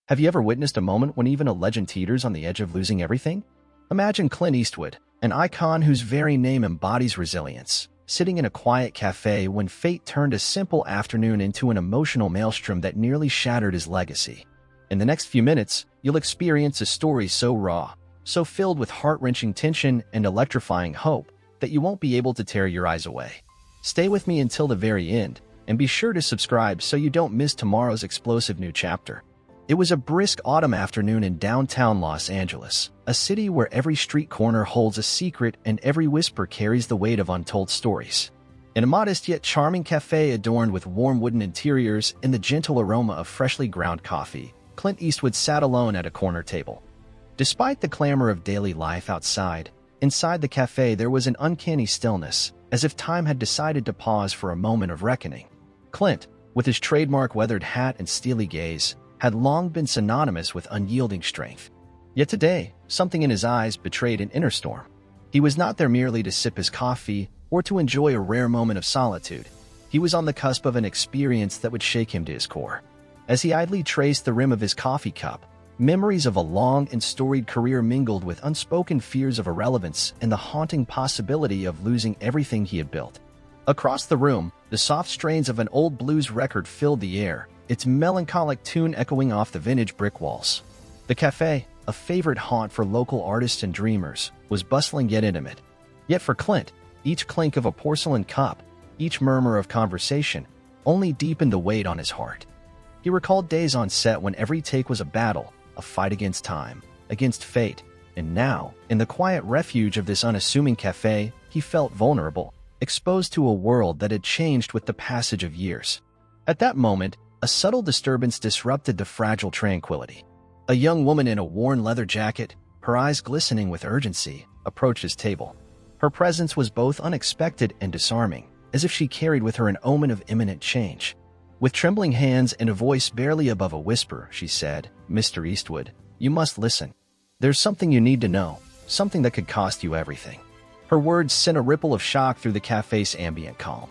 Have you ever witnessed a moment when even a legend teeters on the edge of losing everything? Imagine Clint Eastwood, an icon whose very name embodies resilience, sitting in a quiet cafe when fate turned a simple afternoon into an emotional maelstrom that nearly shattered his legacy. In the next few minutes, you'll experience a story so raw, so filled with heart-wrenching tension and electrifying hope that you won't be able to tear your eyes away. Stay with me until the very end, and be sure to subscribe so you don't miss tomorrow's explosive new chapter. It was a brisk autumn afternoon in downtown Los Angeles, a city where every street corner holds a secret and every whisper carries the weight of untold stories. In a modest yet charming cafe adorned with warm wooden interiors and the gentle aroma of freshly ground coffee, Clint Eastwood sat alone at a corner table. Despite the clamor of daily life outside, inside the cafe there was an uncanny stillness, as if time had decided to pause for a moment of reckoning. Clint, with his trademark weathered hat and steely gaze, had long been synonymous with unyielding strength. Yet today, something in his eyes betrayed an inner storm. He was not there merely to sip his coffee or to enjoy a rare moment of solitude. He was on the cusp of an experience that would shake him to his core. As he idly traced the rim of his coffee cup, memories of a long and storied career mingled with unspoken fears of irrelevance and the haunting possibility of losing everything he had built. Across the room, the soft strains of an old blues record filled the air, its melancholic tune echoing off the vintage brick walls. The cafe, a favorite haunt for local artists and dreamers, was bustling yet intimate. Yet for Clint, each clink of a porcelain cup, each murmur of conversation, only deepened the weight on his heart. He recalled days on set when every take was a battle, a fight against time, against fate, and now, in the quiet refuge of this unassuming cafe, he felt vulnerable, exposed to a world that had changed with the passage of years. At that moment, a subtle disturbance disrupted the fragile tranquility. A young woman in a worn leather jacket, her eyes glistening with urgency, approached his table. Her presence was both unexpected and disarming, as if she carried with her an omen of imminent change. With trembling hands and a voice barely above a whisper, she said, "Mr. Eastwood, you must listen. There's something you need to know, something that could cost you everything." Her words sent a ripple of shock through the cafe's ambient calm.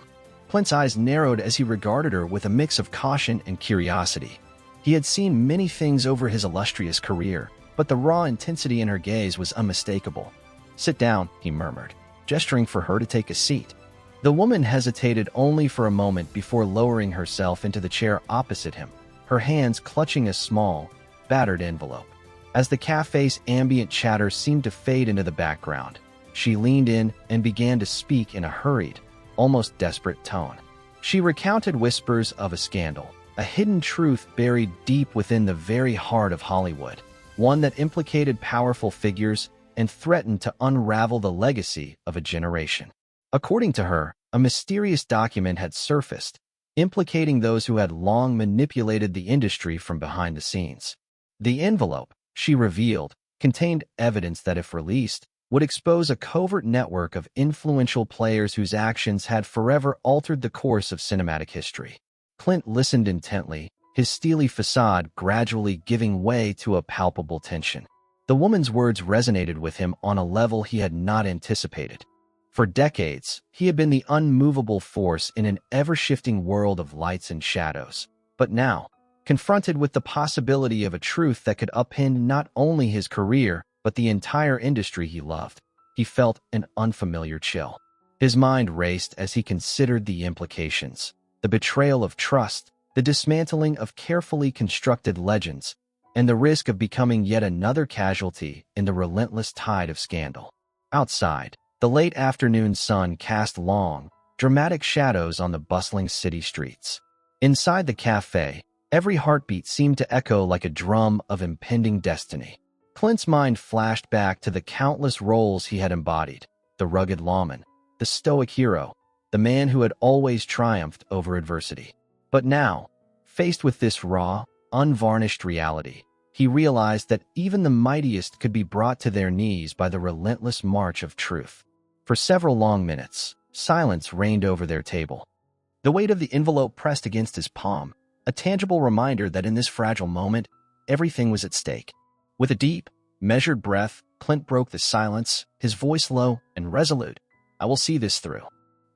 Clint's eyes narrowed as he regarded her with a mix of caution and curiosity. He had seen many things over his illustrious career, but the raw intensity in her gaze was unmistakable. "Sit down," he murmured, gesturing for her to take a seat. The woman hesitated only for a moment before lowering herself into the chair opposite him, her hands clutching a small, battered envelope. As the cafe's ambient chatter seemed to fade into the background, she leaned in and began to speak in a hurried, almost desperate tone. She recounted whispers of a scandal, a hidden truth buried deep within the very heart of Hollywood, one that implicated powerful figures and threatened to unravel the legacy of a generation. According to her, a mysterious document had surfaced, implicating those who had long manipulated the industry from behind the scenes. The envelope, she revealed, contained evidence that, if released, would expose a covert network of influential players whose actions had forever altered the course of cinematic history. Clint listened intently, his steely facade gradually giving way to a palpable tension. The woman's words resonated with him on a level he had not anticipated. For decades, he had been the unmovable force in an ever-shifting world of lights and shadows. But now, confronted with the possibility of a truth that could upend not only his career, but the entire industry he loved, he felt an unfamiliar chill. His mind raced as he considered the implications, the betrayal of trust, the dismantling of carefully constructed legends, and the risk of becoming yet another casualty in the relentless tide of scandal. Outside, the late afternoon sun cast long, dramatic shadows on the bustling city streets. Inside the cafe, every heartbeat seemed to echo like a drum of impending destiny. Clint's mind flashed back to the countless roles he had embodied: the rugged lawman, the stoic hero, the man who had always triumphed over adversity. But now, faced with this raw, unvarnished reality, he realized that even the mightiest could be brought to their knees by the relentless march of truth. For several long minutes, silence reigned over their table. The weight of the envelope pressed against his palm, a tangible reminder that in this fragile moment, everything was at stake. With a deep, measured breath, Clint broke the silence, his voice low and resolute. "I will see this through.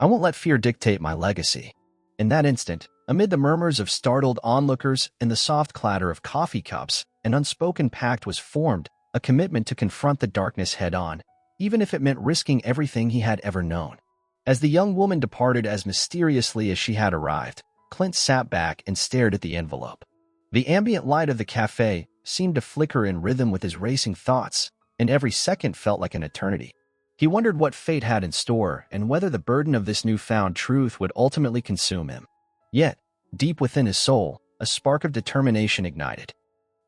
I won't let fear dictate my legacy." In that instant, Amid the murmurs of startled onlookers and the soft clatter of coffee cups, an unspoken pact was formed, a commitment to confront the darkness head-on, even if it meant risking everything he had ever known. As the young woman departed as mysteriously as she had arrived, Clint sat back and stared at the envelope. The ambient light of the cafe seemed to flicker in rhythm with his racing thoughts, and every second felt like an eternity. He wondered what fate had in store and whether the burden of this newfound truth would ultimately consume him. Yet, deep within his soul, a spark of determination ignited.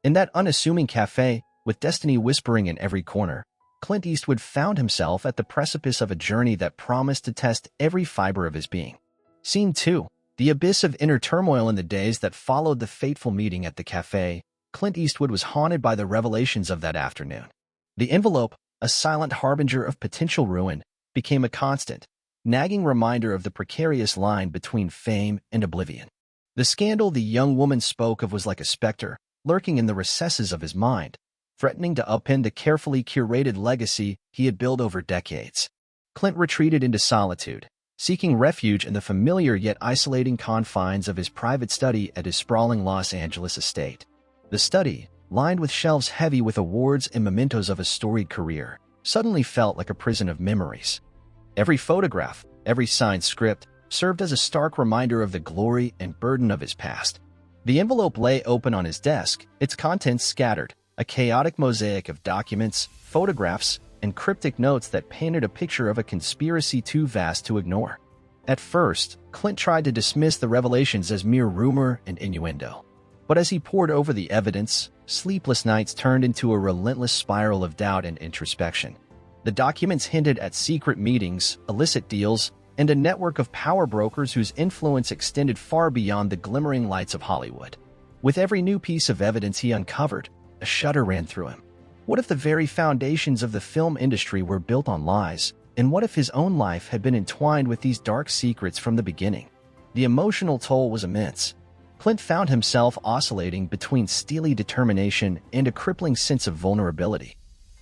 In that unassuming cafe, with destiny whispering in every corner, Clint Eastwood found himself at the precipice of a journey that promised to test every fiber of his being. Scene 2. The abyss of inner turmoil. In the days that followed the fateful meeting at the cafe, Clint Eastwood was haunted by the revelations of that afternoon. The envelope, a silent harbinger of potential ruin, became a constant, nagging reminder of the precarious line between fame and oblivion. The scandal the young woman spoke of was like a specter, lurking in the recesses of his mind, threatening to upend the carefully curated legacy he had built over decades. Clint retreated into solitude, seeking refuge in the familiar yet isolating confines of his private study at his sprawling Los Angeles estate. The study, lined with shelves heavy with awards and mementos of a storied career, suddenly felt like a prison of memories. Every photograph, every signed script, served as a stark reminder of the glory and burden of his past. The envelope lay open on his desk, its contents scattered, a chaotic mosaic of documents, photographs, and cryptic notes that painted a picture of a conspiracy too vast to ignore. At first, Clint tried to dismiss the revelations as mere rumor and innuendo. But as he pored over the evidence, sleepless nights turned into a relentless spiral of doubt and introspection. The documents hinted at secret meetings, illicit deals, and a network of power brokers whose influence extended far beyond the glimmering lights of Hollywood. With every new piece of evidence he uncovered, a shudder ran through him. What if the very foundations of the film industry were built on lies? And what if his own life had been entwined with these dark secrets from the beginning? The emotional toll was immense. Clint found himself oscillating between steely determination and a crippling sense of vulnerability.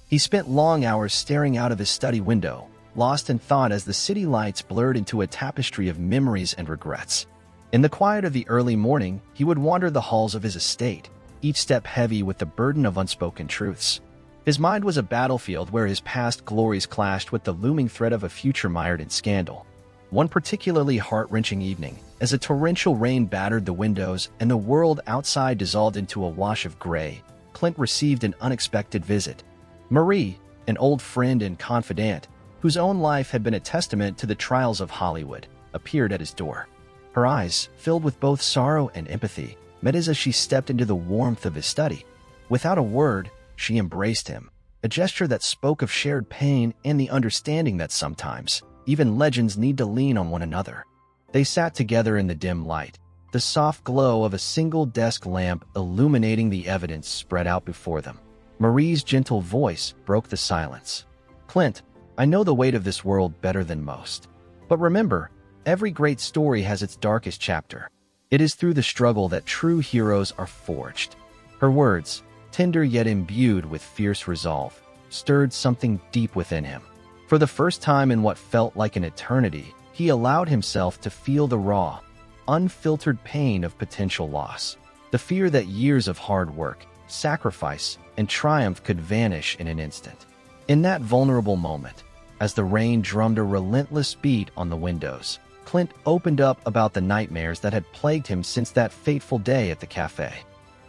He spent long hours staring out of his study window, lost in thought as the city lights blurred into a tapestry of memories and regrets. In the quiet of the early morning, he would wander the halls of his estate, each step heavy with the burden of unspoken truths. His mind was a battlefield where his past glories clashed with the looming threat of a future mired in scandal. One particularly heart-wrenching evening, as a torrential rain battered the windows and the world outside dissolved into a wash of gray, Clint received an unexpected visit. Marie, an old friend and confidant, whose own life had been a testament to the trials of Hollywood, appeared at his door. Her eyes, filled with both sorrow and empathy, met his as she stepped into the warmth of his study. Without a word, she embraced him, a gesture that spoke of shared pain and the understanding that sometimes, even legends need to lean on one another. They sat together in the dim light, the soft glow of a single desk lamp illuminating the evidence spread out before them. Marie's gentle voice broke the silence. "Clint, I know the weight of this world better than most. But remember, every great story has its darkest chapter. It is through the struggle that true heroes are forged." Her words, tender yet imbued with fierce resolve, stirred something deep within him. For the first time in what felt like an eternity, he allowed himself to feel the raw, unfiltered pain of potential loss, the fear that years of hard work, sacrifice, and triumph could vanish in an instant. In that vulnerable moment, as the rain drummed a relentless beat on the windows, Clint opened up about the nightmares that had plagued him since that fateful day at the cafe.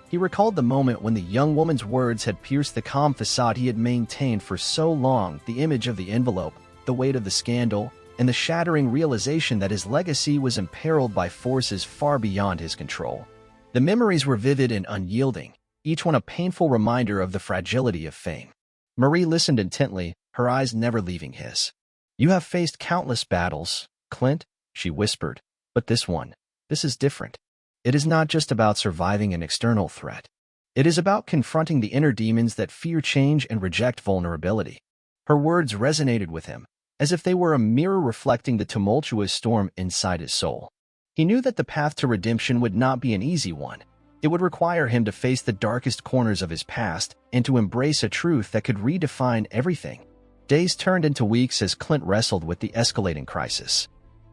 He recalled the moment when the young woman's words had pierced the calm facade he had maintained for so long, the image of the envelope, the weight of the scandal, and the shattering realization that his legacy was imperiled by forces far beyond his control. The memories were vivid and unyielding, each one a painful reminder of the fragility of fame. Marie listened intently, her eyes never leaving his. "You have faced countless battles, Clint," she whispered, "but this is different. It is not just about surviving an external threat. It is about confronting the inner demons that fear change and reject vulnerability." Her words resonated with him, as if they were a mirror reflecting the tumultuous storm inside his soul. He knew that the path to redemption would not be an easy one. It would require him to face the darkest corners of his past and to embrace a truth that could redefine everything. Days turned into weeks as Clint wrestled with the escalating crisis.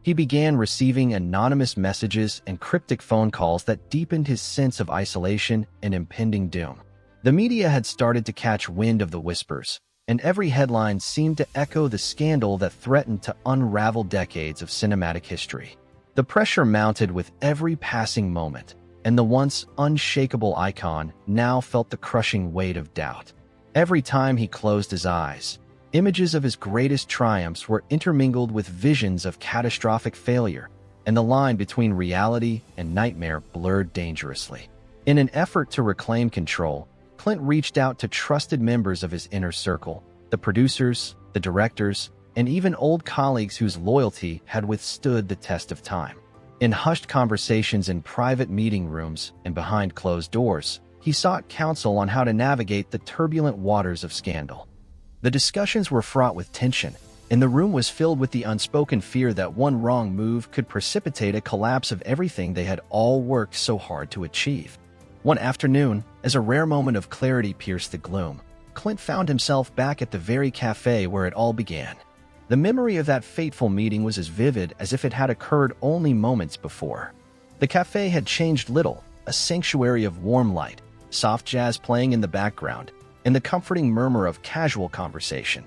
He began receiving anonymous messages and cryptic phone calls that deepened his sense of isolation and impending doom. The media had started to catch wind of the whispers, and every headline seemed to echo the scandal that threatened to unravel decades of cinematic history. The pressure mounted with every passing moment, and the once unshakable icon now felt the crushing weight of doubt. Every time he closed his eyes, images of his greatest triumphs were intermingled with visions of catastrophic failure, and the line between reality and nightmare blurred dangerously. In an effort to reclaim control, Clint reached out to trusted members of his inner circle, the producers, the directors, and even old colleagues whose loyalty had withstood the test of time. In hushed conversations in private meeting rooms and behind closed doors, he sought counsel on how to navigate the turbulent waters of scandal. The discussions were fraught with tension, and the room was filled with the unspoken fear that one wrong move could precipitate a collapse of everything they had all worked so hard to achieve. One afternoon, as a rare moment of clarity pierced the gloom, Clint found himself back at the very cafe where it all began. The memory of that fateful meeting was as vivid as if it had occurred only moments before. The cafe had changed little, a sanctuary of warm light, soft jazz playing in the background, and the comforting murmur of casual conversation.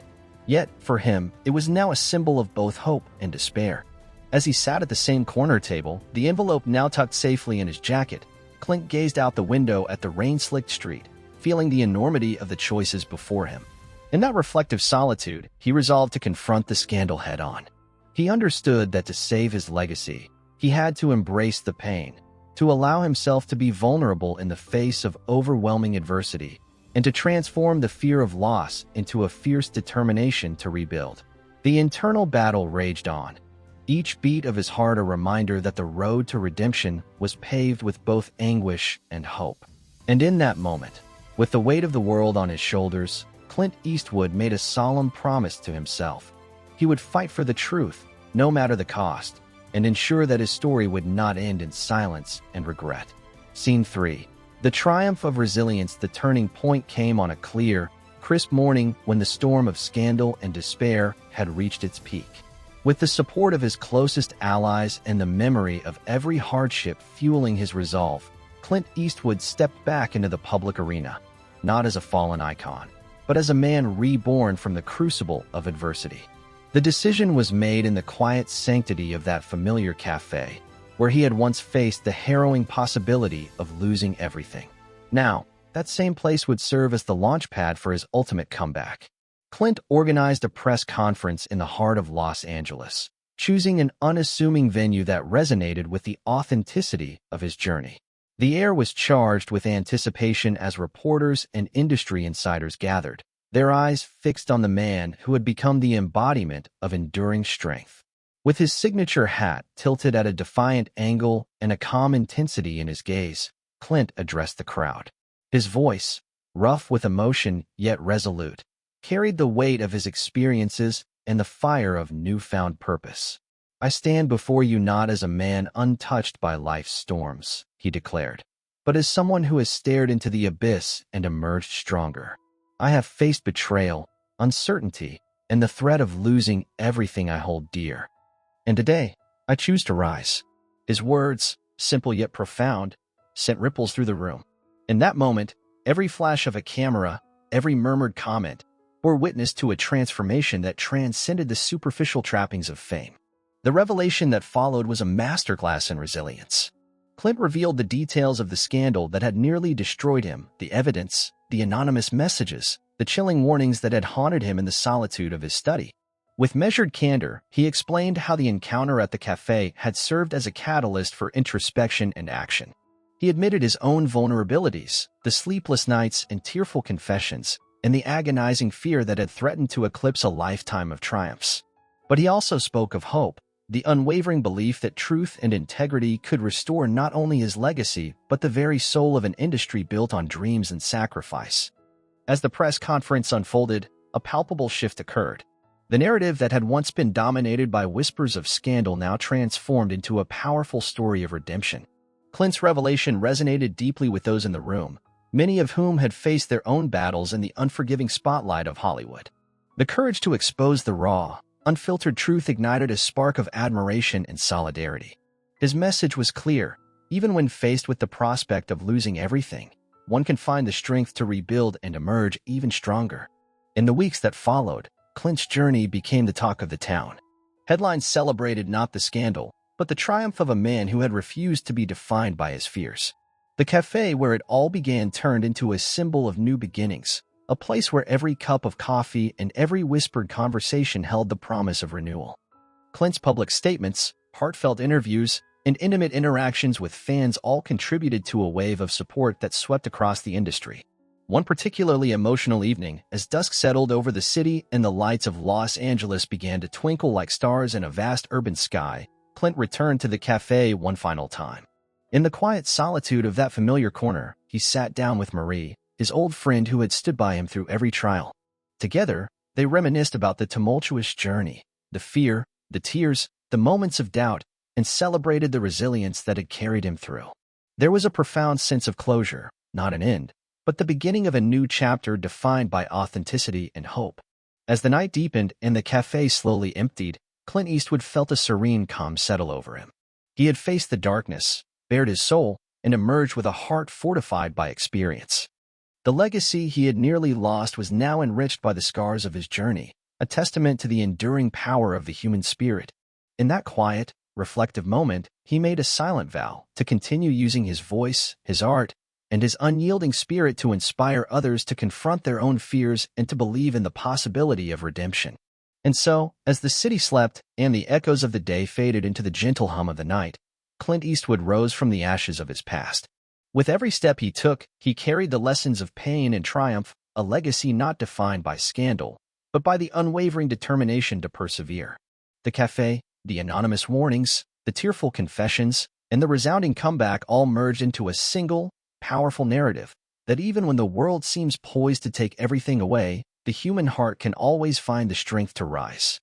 Yet, for him, it was now a symbol of both hope and despair. As he sat at the same corner table, the envelope now tucked safely in his jacket, Clint gazed out the window at the rain-slicked street, feeling the enormity of the choices before him. In that reflective solitude, he resolved to confront the scandal head-on. He understood that to save his legacy, he had to embrace the pain, to allow himself to be vulnerable in the face of overwhelming adversity, and to transform the fear of loss into a fierce determination to rebuild. The internal battle raged on, each beat of his heart a reminder that the road to redemption was paved with both anguish and hope. And in that moment, with the weight of the world on his shoulders, Clint Eastwood made a solemn promise to himself. He would fight for the truth, no matter the cost, and ensure that his story would not end in silence and regret. Scene 3. The triumph of resilience. The turning point came on a clear, crisp morning when the storm of scandal and despair had reached its peak. With the support of his closest allies and the memory of every hardship fueling his resolve, Clint Eastwood stepped back into the public arena, not as a fallen icon, but as a man reborn from the crucible of adversity. The decision was made in the quiet sanctity of that familiar cafe, where he had once faced the harrowing possibility of losing everything. Now, that same place would serve as the launchpad for his ultimate comeback. Clint organized a press conference in the heart of Los Angeles, choosing an unassuming venue that resonated with the authenticity of his journey. The air was charged with anticipation as reporters and industry insiders gathered, their eyes fixed on the man who had become the embodiment of enduring strength. With his signature hat tilted at a defiant angle and a calm intensity in his gaze, Clint addressed the crowd. His voice, rough with emotion yet resolute, carried the weight of his experiences and the fire of newfound purpose. "I stand before you not as a man untouched by life's storms," he declared, "but as someone who has stared into the abyss and emerged stronger. I have faced betrayal, uncertainty, and the threat of losing everything I hold dear. And today, I choose to rise." His words, simple yet profound, sent ripples through the room. In that moment, every flash of a camera, every murmured comment, bore witness to a transformation that transcended the superficial trappings of fame. The revelation that followed was a masterclass in resilience. Clint revealed the details of the scandal that had nearly destroyed him, the evidence, the anonymous messages, the chilling warnings that had haunted him in the solitude of his study. With measured candor, he explained how the encounter at the cafe had served as a catalyst for introspection and action. He admitted his own vulnerabilities, the sleepless nights and tearful confessions, and the agonizing fear that had threatened to eclipse a lifetime of triumphs. But he also spoke of hope, the unwavering belief that truth and integrity could restore not only his legacy, but the very soul of an industry built on dreams and sacrifice. As the press conference unfolded, a palpable shift occurred. The narrative that had once been dominated by whispers of scandal now transformed into a powerful story of redemption. Clint's revelation resonated deeply with those in the room, many of whom had faced their own battles in the unforgiving spotlight of Hollywood. The courage to expose the raw, unfiltered truth ignited a spark of admiration and solidarity. His message was clear: even when faced with the prospect of losing everything, one can find the strength to rebuild and emerge even stronger. In the weeks that followed, Clint's journey became the talk of the town. Headlines celebrated not the scandal, but the triumph of a man who had refused to be defined by his fears. The café where it all began turned into a symbol of new beginnings, a place where every cup of coffee and every whispered conversation held the promise of renewal. Clint's public statements, heartfelt interviews, and intimate interactions with fans all contributed to a wave of support that swept across the industry. One particularly emotional evening, as dusk settled over the city and the lights of Los Angeles began to twinkle like stars in a vast urban sky, Clint returned to the café one final time. In the quiet solitude of that familiar corner, he sat down with Marie, his old friend who had stood by him through every trial. Together, they reminisced about the tumultuous journey, the fear, the tears, the moments of doubt, and celebrated the resilience that had carried him through. There was a profound sense of closure, not an end, but the beginning of a new chapter defined by authenticity and hope. As the night deepened and the café slowly emptied, Clint Eastwood felt a serene calm settle over him. He had faced the darkness, bared his soul, and emerged with a heart fortified by experience. The legacy he had nearly lost was now enriched by the scars of his journey, a testament to the enduring power of the human spirit. In that quiet, reflective moment, he made a silent vow to continue using his voice, his art, and his unyielding spirit to inspire others to confront their own fears and to believe in the possibility of redemption. And so, as the city slept and the echoes of the day faded into the gentle hum of the night, Clint Eastwood rose from the ashes of his past. With every step he took, he carried the lessons of pain and triumph, a legacy not defined by scandal, but by the unwavering determination to persevere. The café, the anonymous warnings, the tearful confessions, and the resounding comeback all merged into a single, powerful narrative that even when the world seems poised to take everything away, the human heart can always find the strength to rise.